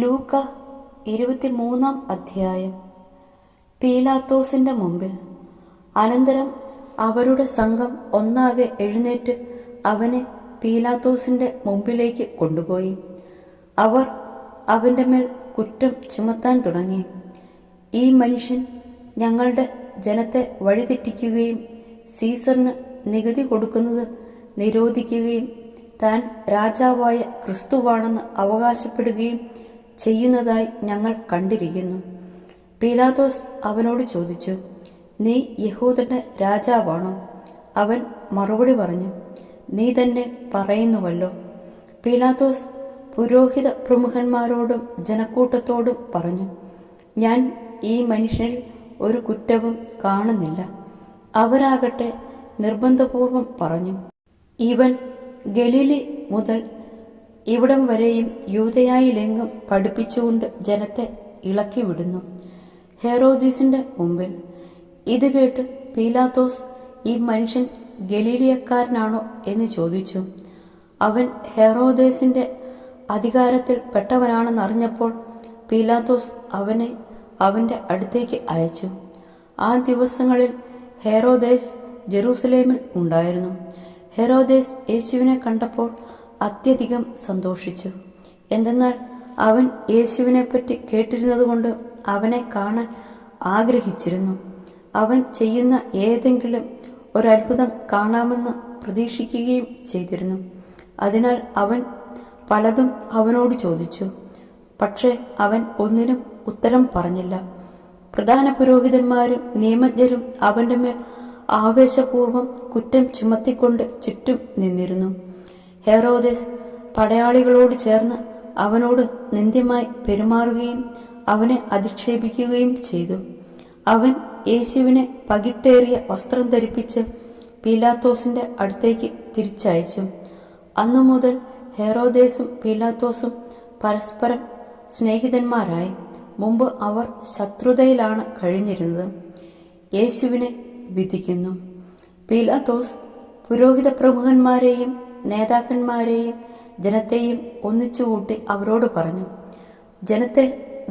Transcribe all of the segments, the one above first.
ലൂക്ക 23-ാം അധ്യായം. പീലാത്തോസിന്റെ മുമ്പിൽ. അനന്തരം അവരുടെ സംഘം ഒന്നാകെ എഴുന്നേറ്റ് അവനെ പീലാത്തോസിന്റെ മുമ്പിലേക്ക് കൊണ്ടുപോയി. അവർ അവന്റെ മേൽ കുറ്റം ചുമത്താൻ തുടങ്ങി. ഈ മനുഷ്യൻ ഞങ്ങളുടെ ജനത്തെ വഴിതെറ്റിക്കുകയും സീസറിന് നികുതി കൊടുക്കുന്നത് നിരോധിക്കുകയും താൻ രാജാവായ ക്രിസ്തുവാണെന്ന് അവകാശപ്പെടുകയും ചെയ്യുന്നതായി ഞങ്ങൾ കണ്ടിരിക്കുന്നു. പീലാത്തോസ് അവനോട് ചോദിച്ചു, നീ യഹൂദന്റെ രാജാവാണോ? അവൻ മറുപടി പറഞ്ഞു, നീ തന്നെ പറയുന്നുവല്ലോ. പീലാത്തോസ് പുരോഹിത പ്രമുഖന്മാരോടും ജനക്കൂട്ടത്തോടും പറഞ്ഞു, ഞാൻ ഈ മനുഷ്യനിൽ ഒരു കുറ്റവും കാണുന്നില്ല. അവരാകട്ടെ നിർബന്ധപൂർവം പറഞ്ഞു, ഇവൻ ഗലീലി മുതൽ ഇവിടം വരെയും യൂദയായിലെങ്ങും പഠിപ്പിച്ചുകൊണ്ട് ജനത്തെ ഇളക്കി വിടുന്നു. ഹെറോദീസിന്റെ മുമ്പിൽ. ഇത് കേട്ട് പീലാത്തോസ്, ഈ മനുഷ്യൻ ഗലീലിയക്കാരനാണോ എന്ന് ചോദിച്ചു. അവൻ ഹെറോദേസിന്റെ അധികാരത്തിൽ പെട്ടവനാണെന്നറിഞ്ഞപ്പോൾ പീലാത്തോസ് അവനെ അവന്റെ അടുത്തേക്ക് അയച്ചു. ആ ദിവസങ്ങളിൽ ഹെറോദേസ് ജെറൂസലേമിൽ ഉണ്ടായിരുന്നു. ഹെറോദേസ് യേശുവിനെ കണ്ടപ്പോൾ അത്യധികം സന്തോഷിച്ചു. എന്തെന്നാൽ അവൻ യേശുവിനെപ്പറ്റി കേട്ടിരുന്നതുകൊണ്ട് അവനെ കാണാൻ ആഗ്രഹിച്ചിരുന്നു. അവൻ ചെയ്യുന്ന ഏതെങ്കിലും ഒരത്ഭുതം കാണാമെന്ന് പ്രതീക്ഷിക്കുകയും ചെയ്തിരുന്നു. അതിനാൽ അവൻ പലതും അവനോട് ചോദിച്ചു. പക്ഷേ അവൻ ഒന്നിനും ഉത്തരം പറഞ്ഞില്ല. പ്രധാന പുരോഹിതന്മാരും നിയമജ്ഞരും അവന്റെ മേൽ ആവേശപൂർവം കുറ്റം ചുമത്തിക്കൊണ്ട് ചുറ്റും നിന്നിരുന്നു. ഹെറോദേസ് പടയാളികളോട് ചേർന്ന് അവനോട് നിന്ദ്യമായി പെരുമാറുകയും അവനെ അധിക്ഷേപിക്കുകയും ചെയ്തു. അവൻ യേശുവിനെ പകിട്ടേറിയ വസ്ത്രം ധരിപ്പിച്ച് പീലാത്തോസിന്റെ അടുത്തേക്ക് തിരിച്ചയച്ചു. അന്നു മുതൽ ഹെറോദേസും പീലാത്തോസും പരസ്പരം സ്നേഹിതന്മാരായി. മുമ്പ് അവർ ശത്രുതയിലാണ് കഴിഞ്ഞിരുന്നത്. യേശുവിനെ വിധിക്കുന്നു. പീലാത്തോസ് പുരോഹിത പ്രമുഖന്മാരെയും നേതാക്കന്മാരെയും ജനത്തെയും ഒന്നിച്ചുകൂട്ടി അവരോട് പറഞ്ഞു, ജനത്തെ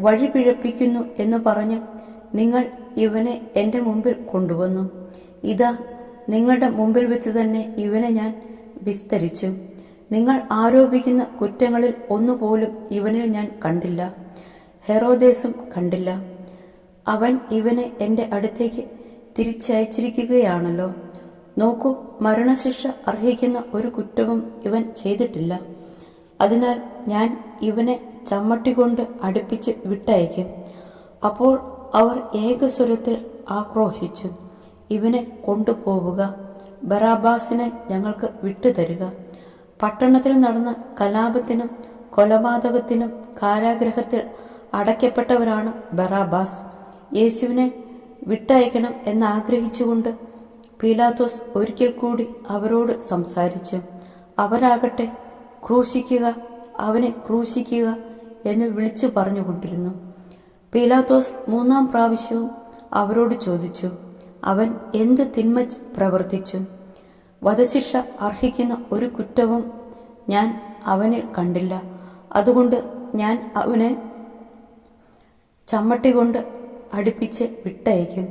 വഴിപിഴപ്പിക്കുന്നു എന്ന് പറഞ്ഞ് നിങ്ങൾ ഇവനെ എൻ്റെ മുമ്പിൽ കൊണ്ടുവന്നു. ഇതാ, നിങ്ങളുടെ മുമ്പിൽ വെച്ച് തന്നെ ഇവനെ ഞാൻ വിസ്തരിച്ചു. നിങ്ങൾ ആരോപിക്കുന്ന കുറ്റങ്ങളിൽ ഒന്നുപോലും ഇവനിൽ ഞാൻ കണ്ടില്ല, ഹെറോദേസും കണ്ടില്ല. അവൻ ഇവനെ എൻ്റെ അടുത്തേക്ക് തിരിച്ചയച്ചിരിക്കുകയാണല്ലോ. നോക്കൂ, മരണശിക്ഷ അർഹിക്കുന്ന ഒരു കുറ്റവും ഇവൻ ചെയ്തിട്ടില്ല. അതിനാൽ ഞാൻ ഇവനെ ചമ്മട്ടികൊണ്ട് അടുപ്പിച്ച് വിട്ടയക്കും. അപ്പോൾ അവർ ഏകസ്വരത്തിൽ ആക്രോശിച്ചു, ഇവനെ കൊണ്ടുപോവുക, ബറാബാസിനെ ഞങ്ങൾക്ക് വിട്ടുതരിക. പട്ടണത്തിൽ നടന്ന കലാപത്തിനും കൊലപാതകത്തിനും കാരാഗ്രഹത്തിൽ അടയ്ക്കപ്പെട്ടവരാണ് ബറാബാസ്. യേശുവിനെ വിട്ടയക്കണം എന്നാഗ്രഹിച്ചുകൊണ്ട് പീലാത്തോസ് ഒരിക്കൽ കൂടി അവരോട് സംസാരിച്ചു. അവരാകട്ടെ, ക്രൂശിക്കുക, അവനെ ക്രൂശിക്കുക എന്ന് വിളിച്ചു പറഞ്ഞുകൊണ്ടിരുന്നു. പീലാത്തോസ് 3-ാം പ്രാവശ്യവും അവരോട് ചോദിച്ചു, അവൻ എന്ത് തിന്മ പ്രവർത്തിച്ചു? വധശിക്ഷ അർഹിക്കുന്ന ഒരു കുറ്റവും ഞാൻ അവനിൽ കണ്ടില്ല. അതുകൊണ്ട് ഞാൻ അവനെ ചമ്മട്ടി കൊണ്ട് അടുപ്പിച്ച് വിട്ടയക്കും.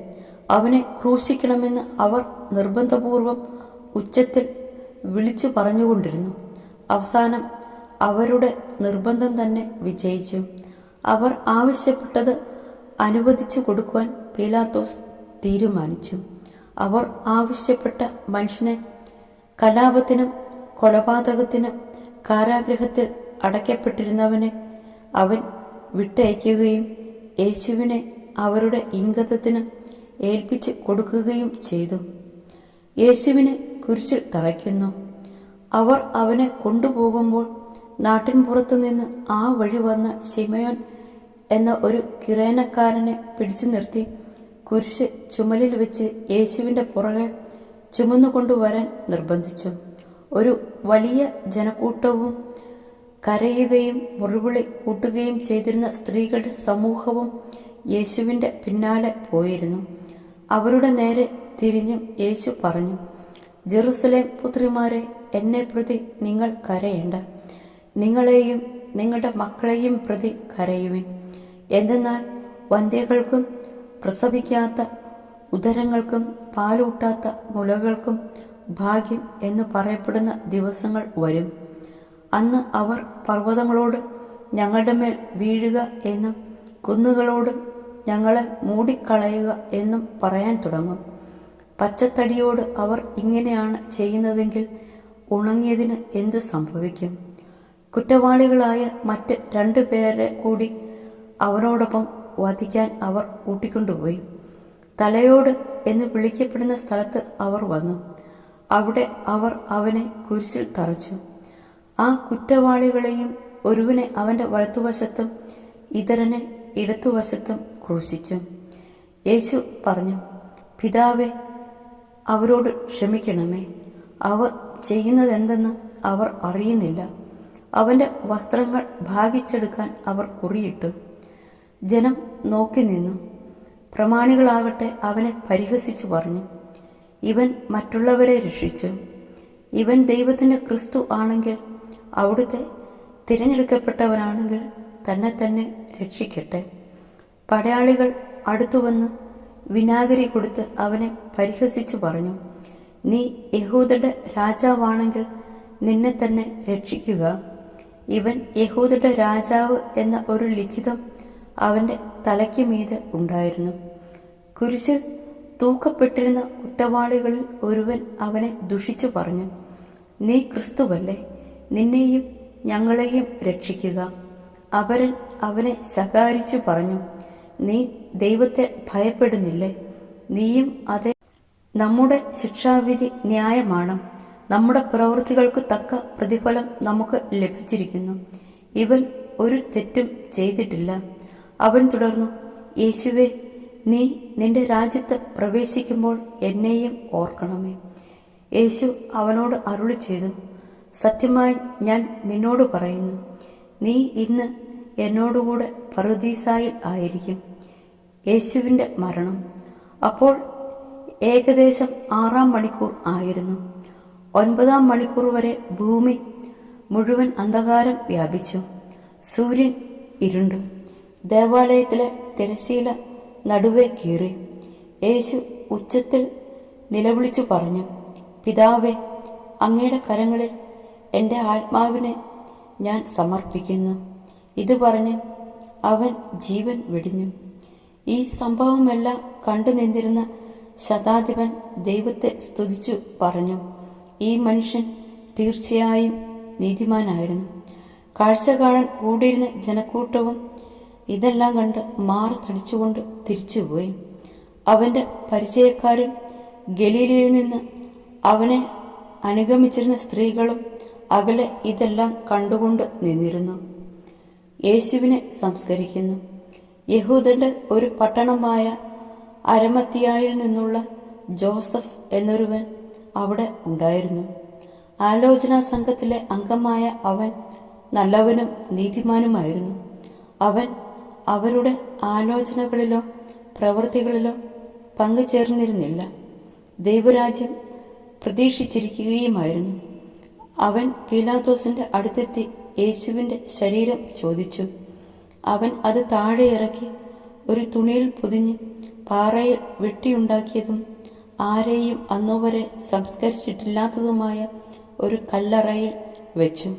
അവനെ ക്രൂശിക്കണമെന്ന് അവർ നിർബന്ധപൂർവം ഉച്ചത്തിൽ വിളിച്ചു പറഞ്ഞുകൊണ്ടിരുന്നു. അവസാനം അവരുടെ നിർബന്ധം തന്നെ വിജയിച്ചു. അവർ ആവശ്യപ്പെട്ടത് അനുവദിച്ചു കൊടുക്കുവാൻ പീലാത്തോസ് തീരുമാനിച്ചു. അവർ ആവശ്യപ്പെട്ട മനുഷ്യനെ കലാപത്തിനും കൊലപാതകത്തിനും കാരാഗ്രഹത്തിൽ അടയ്ക്കപ്പെട്ടിരുന്നവനെ അവൻ വിട്ടയക്കുകയും യേശുവിനെ അവരുടെ ഇംഗിതത്തിന് ഏൽപ്പിച്ച് കൊടുക്കുകയും ചെയ്തു. യേശുവിനെ കുരിശിൽ തറയ്ക്കുന്നു. അവർ അവനെ കൊണ്ടുപോകുമ്പോൾ നാട്ടിൻപുറത്തു നിന്ന് ആ വഴി വന്ന ശിമയോൻ എന്ന ഒരു കിറേനക്കാരനെ പിടിച്ചു നിർത്തി കുരിശ് ചുമലിൽ വെച്ച് യേശുവിന്റെ പുറകെ ചുമന്നുകൊണ്ടുവരാൻ നിർബന്ധിച്ചു. ഒരു വലിയ ജനക്കൂട്ടവും കരയുകയും മുറിവിളി കൂട്ടുകയും ചെയ്തിരുന്ന സ്ത്രീകളുടെ സമൂഹവും യേശുവിന്റെ പിന്നാലെ പോയിരുന്നു. അവരുടെ നേരെ തിരിഞ്ഞും യേശു പറഞ്ഞു, ജെറുസലേം പുത്രിമാരെ, എന്നെ പ്രതി നിങ്ങൾ കരയേണ്ട. നിങ്ങളെയും നിങ്ങളുടെ മക്കളെയും പ്രതി കരയുവിൻ. എന്തെന്നാൽ വന്ധ്യകൾക്കും പ്രസവിക്കാത്ത ഉദരങ്ങൾക്കും പാലൂട്ടാത്ത മുലകൾക്കും ഭാഗ്യം എന്ന് പറയപ്പെടുന്ന ദിവസങ്ങൾ വരും. അന്ന് അവർ പർവ്വതങ്ങളോട് ഞങ്ങളുടെ മേൽ വീഴുക എന്നും കുന്നുകളോട് ഞങ്ങളെ മൂടിക്കളയുക എന്നും പറയാൻ തുടങ്ങും. പച്ചത്തടിയോട് അവർ ഇങ്ങനെയാണ് ചെയ്യുന്നതെങ്കിൽ ഉണങ്ങിയതിന് എന്ത് സംഭവിക്കും? കുറ്റവാളികളായ മറ്റ് 2 പേരെ കൂടി അവനോടൊപ്പം വധിക്കാൻ അവർ കൂട്ടിക്കൊണ്ടുപോയി. തലയോട് എന്ന് വിളിക്കപ്പെടുന്ന സ്ഥലത്ത് അവർ വന്നു. അവിടെ അവർ അവനെ കുരിശിൽ തറച്ചു. ആ കുറ്റവാളികളെയും ഒരുവനെ അവന്റെ വലത്തുവശത്തും ഇതരനെ ഇടത്തുവശത്തും ക്രൂശിച്ചു. യേശു പറഞ്ഞു, പിതാവേ, അവരോട് ക്ഷമിക്കണമേ, അവർ ചെയ്യുന്നതെന്തെന്ന് അവർ അറിയുന്നില്ല. അവന്റെ വസ്ത്രങ്ങൾ ഭാഗിച്ചെടുക്കാൻ അവർ കുറിയിട്ടു. ജനം നോക്കി നിന്നു. പ്രമാണികളാകട്ടെ അവനെ പരിഹസിച്ചു പറഞ്ഞു, ഇവൻ മറ്റുള്ളവരെ രക്ഷിച്ചു. ഇവൻ ദൈവത്തിന്റെ ക്രിസ്തു ആണെങ്കിൽ, അവിടുത്തെ തിരഞ്ഞെടുക്കപ്പെട്ടവനാണെങ്കിൽ തന്നെ തന്നെ രക്ഷിക്കട്ടെ. പടയാളികൾ അടുത്തുവന്ന് വിനാഗിരി കൊടുത്ത് അവനെ പരിഹസിച്ചു പറഞ്ഞു, നീ യഹൂദരുടെ രാജാവാണെങ്കിൽ നിന്നെ തന്നെ രക്ഷിക്കുക. ഇവൻ യഹൂദരുടെ രാജാവ് എന്ന ഒരു ലിഖിതം അവന്റെ തലയ്ക്ക് മീതെ ഉണ്ടായിരുന്നു. കുരിശിൽ തൂക്കപ്പെട്ടിരുന്ന കുറ്റവാളികളിൽ ഒരുവൻ അവനെ ദുഷിച്ചു പറഞ്ഞു, നീ ക്രിസ്തുവല്ലേ, നിന്നെയും ഞങ്ങളെയും രക്ഷിക്കുക. അപരൻ അവനെ ശകാരിച്ചു പറഞ്ഞു, നീ ദൈവത്തെ ഭയപ്പെടുന്നില്ലേ? നീയും അതേ. നമ്മുടെ ശിക്ഷാവിധി ന്യായമാണ്. നമ്മുടെ പ്രവൃത്തികൾക്ക് തക്ക പ്രതിഫലം നമുക്ക് ലഭിച്ചിരിക്കുന്നു. ഇവൻ ഒരു തെറ്റും ചെയ്തിട്ടില്ല. അവൻ തുടർന്നു, യേശുവേ, നീ നിന്റെ രാജ്യത്ത് പ്രവേശിക്കുമ്പോൾ എന്നെയും ഓർക്കണമേ. യേശു അവനോട് അരുളി ചെയ്തു, സത്യമായി ഞാൻ നിന്നോട് പറയുന്നു, നീ ഇന്ന് എന്നോടുകൂടെ പറുദീസായിൽ ആയിരിക്കും. യേശുവിന്റെ മരണം അപ്പോൾ ഏകദേശം 6-ാം മണിക്കൂർ ആയിരുന്നു. 9-ാം മണിക്കൂർ വരെ ഭൂമി മുഴുവൻ അന്ധകാരം വ്യാപിച്ചു. സൂര്യൻ ഇരുണ്ടു. ദേവാലയത്തിലെ തിരശ്ശീല നടുവേ കീറി. യേശു ഉച്ചത്തിൽ നിലവിളിച്ചു പറഞ്ഞു, പിതാവേ, അങ്ങയുടെ കരങ്ങളിൽ എൻ്റെ ആത്മാവിനെ ഞാൻ സമർപ്പിക്കുന്നു. ഇത് പറഞ്ഞ് അവൻ ജീവൻ വെടിഞ്ഞു. ഈ സംഭവമെല്ലാം കണ്ടു നിന്നിരുന്ന ശതാധിപൻ ദൈവത്തെ സ്തുതിച്ചു പറഞ്ഞു, ഈ മനുഷ്യൻ തീർച്ചയായും നീതിമാനായിരുന്നു. കാഴ്ച കാണാൻ കൂടിയിരുന്ന ജനക്കൂട്ടവും ഇതെല്ലാം കണ്ട് മാറി തടിച്ചുകൊണ്ട് തിരിച്ചുപോയി. അവന്റെ പരിചയക്കാരും ഗലീലയിൽ നിന്ന് അവനെ അനുഗമിച്ചിരുന്ന സ്ത്രീകളും അകലെ ഇതെല്ലാം കണ്ടുകൊണ്ട് നിന്നിരുന്നു. യേശുവിനെ സംസ്കരിക്കുന്നു. യഹൂദന്റെ ഒരു പട്ടണമായ അരമത്തിയായിൽ നിന്നുള്ള ജോസഫ് എന്നൊരുവൻ അവിടെ ഉണ്ടായിരുന്നു. ആലോചനാ സംഘത്തിലെ അംഗമായ അവൻ നല്ലവനും നീതിമാനുമായിരുന്നു. അവൻ അവരുടെ ആലോചനകളിലോ പ്രവൃത്തികളിലോ പങ്കുചേർന്നിരുന്നില്ല, ദൈവരാജ്യം പ്രതീക്ഷിച്ചിരിക്കുകയുമായിരുന്നു. അവൻ പീലാത്തോസിന്റെ അടുത്തെത്തി യേശുവിന്റെ ശരീരം ചോദിച്ചു. അവൻ അത് താഴെ ഇറക്കി ഒരു തുണിയിൽ പൊതിഞ്ഞ് പാറയിൽ വെട്ടിയുണ്ടാക്കിയതും ആരെയും അന്നുവരെ സംസ്കരിച്ചിട്ടില്ലാത്തതുമായ ഒരു കല്ലറയിൽ വെച്ചു.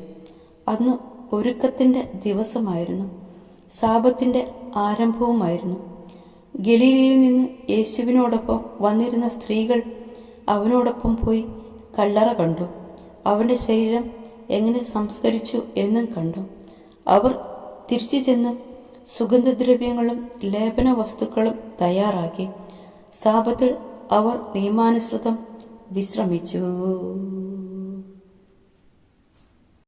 അന്ന് ഒരുക്കത്തിന്റെ ദിവസമായിരുന്നു. സാബത്തിന്റെ ആരംഭവുമായിരുന്നു. ഗലീലയിൽ നിന്ന് യേശുവിനോടൊപ്പം വന്നിരുന്ന സ്ത്രീകൾ അവനോടൊപ്പം പോയി കല്ലറ കണ്ടു. അവന്റെ ശരീരം എങ്ങനെ സംസ്കരിച്ചു എന്നും കണ്ടു. അവർ തിരിച്ചു ചെന്ന് സുഗന്ധദ്രവ്യങ്ങളും ലേപന വസ്തുക്കളും തയ്യാറാക്കി. സാബത്തിൽ അവർ നിയമാനുസൃതം വിശ്രമിച്ചു.